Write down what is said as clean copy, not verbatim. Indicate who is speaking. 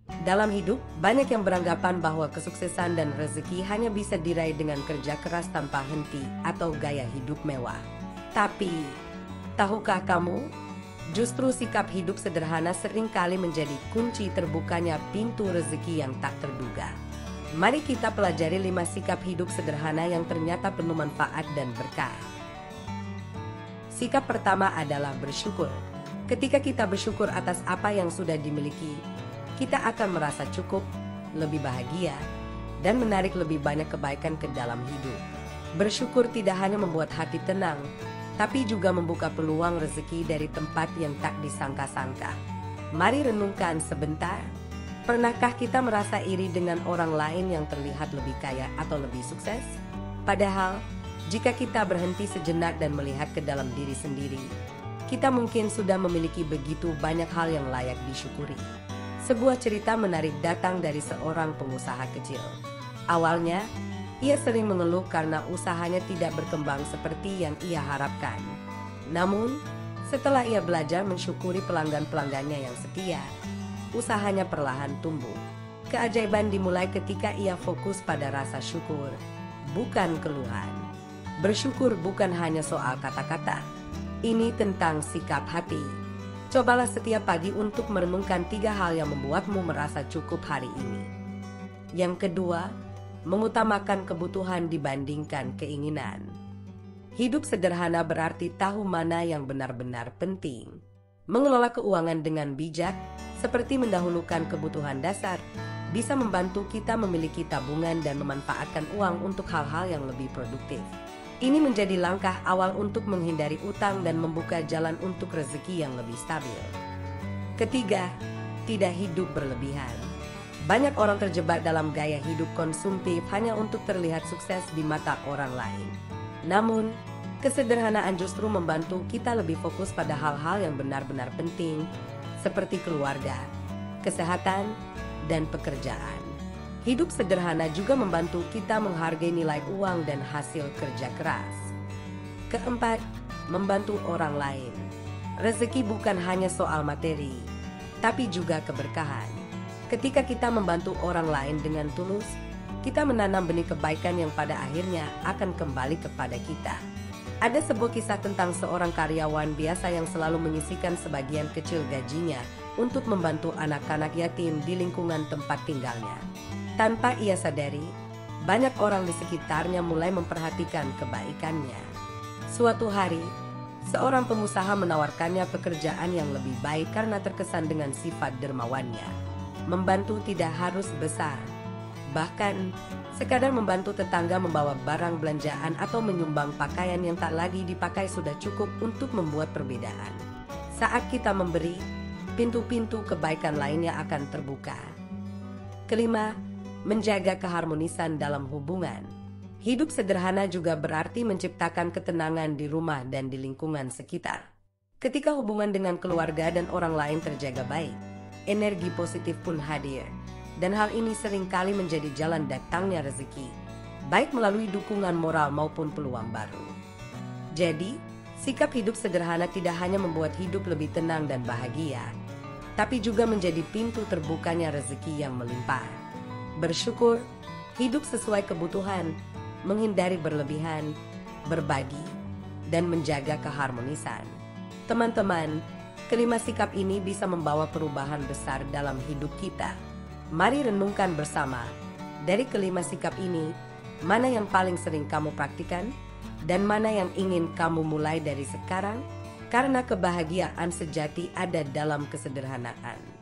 Speaker 1: Dalam hidup, banyak yang beranggapan bahwa kesuksesan dan rezeki hanya bisa diraih dengan kerja keras tanpa henti atau gaya hidup mewah. Tapi, tahukah kamu, justru sikap hidup sederhana seringkali menjadi kunci terbukanya pintu rezeki yang tak terduga. Mari kita pelajari 5 sikap hidup sederhana yang ternyata penuh manfaat dan berkah. Sikap pertama adalah bersyukur. Ketika kita bersyukur atas apa yang sudah dimiliki, kita akan merasa cukup, lebih bahagia, dan menarik lebih banyak kebaikan ke dalam hidup. Bersyukur tidak hanya membuat hati tenang, tapi juga membuka peluang rezeki dari tempat yang tak disangka-sangka. Mari renungkan sebentar. Pernahkah kita merasa iri dengan orang lain yang terlihat lebih kaya atau lebih sukses? Padahal, jika kita berhenti sejenak dan melihat ke dalam diri sendiri, kita mungkin sudah memiliki begitu banyak hal yang layak disyukuri. Sebuah cerita menarik datang dari seorang pengusaha kecil. Awalnya, ia sering mengeluh karena usahanya tidak berkembang seperti yang ia harapkan. Namun, setelah ia belajar mensyukuri pelanggan-pelanggannya yang setia, usahanya perlahan tumbuh. Keajaiban dimulai ketika ia fokus pada rasa syukur, bukan keluhan. Bersyukur bukan hanya soal kata-kata. Ini tentang sikap hati. Cobalah setiap pagi untuk merenungkan 3 hal yang membuatmu merasa cukup hari ini. Yang kedua, mengutamakan kebutuhan dibandingkan keinginan. Hidup sederhana berarti tahu mana yang benar-benar penting. Mengelola keuangan dengan bijak, seperti mendahulukan kebutuhan dasar, bisa membantu kita memiliki tabungan dan memanfaatkan uang untuk hal-hal yang lebih produktif. Ini menjadi langkah awal untuk menghindari utang dan membuka jalan untuk rezeki yang lebih stabil. Ketiga, tidak hidup berlebihan. Banyak orang terjebak dalam gaya hidup konsumtif hanya untuk terlihat sukses di mata orang lain. Namun, kesederhanaan justru membantu kita lebih fokus pada hal-hal yang benar-benar penting, seperti keluarga, kesehatan, dan pekerjaan. Hidup sederhana juga membantu kita menghargai nilai uang dan hasil kerja keras. Keempat, membantu orang lain. Rezeki bukan hanya soal materi, tapi juga keberkahan. Ketika kita membantu orang lain dengan tulus, kita menanam benih kebaikan yang pada akhirnya akan kembali kepada kita. Ada sebuah kisah tentang seorang karyawan biasa yang selalu menyisihkan sebagian kecil gajinya untuk membantu anak-anak yatim di lingkungan tempat tinggalnya. Tanpa ia sadari, banyak orang di sekitarnya mulai memperhatikan kebaikannya. Suatu hari, seorang pengusaha menawarkannya pekerjaan yang lebih baik karena terkesan dengan sifat dermawannya. Membantu tidak harus besar. Bahkan, sekadar membantu tetangga membawa barang belanjaan atau menyumbang pakaian yang tak lagi dipakai sudah cukup untuk membuat perbedaan. Saat kita memberi, pintu-pintu kebaikan lainnya akan terbuka. Kelima, menjaga keharmonisan dalam hubungan. Hidup sederhana juga berarti menciptakan ketenangan di rumah dan di lingkungan sekitar. Ketika hubungan dengan keluarga dan orang lain terjaga baik, energi positif pun hadir. Dan hal ini seringkali menjadi jalan datangnya rezeki, baik melalui dukungan moral maupun peluang baru. Jadi, sikap hidup sederhana tidak hanya membuat hidup lebih tenang dan bahagia, tapi juga menjadi pintu terbukanya rezeki yang melimpah. Bersyukur, hidup sesuai kebutuhan, menghindari berlebihan, berbagi, dan menjaga keharmonisan. Teman-teman, kelima sikap ini bisa membawa perubahan besar dalam hidup kita. Mari renungkan bersama, dari kelima sikap ini, mana yang paling sering kamu praktikkan, dan mana yang ingin kamu mulai dari sekarang, karena kebahagiaan sejati ada dalam kesederhanaan.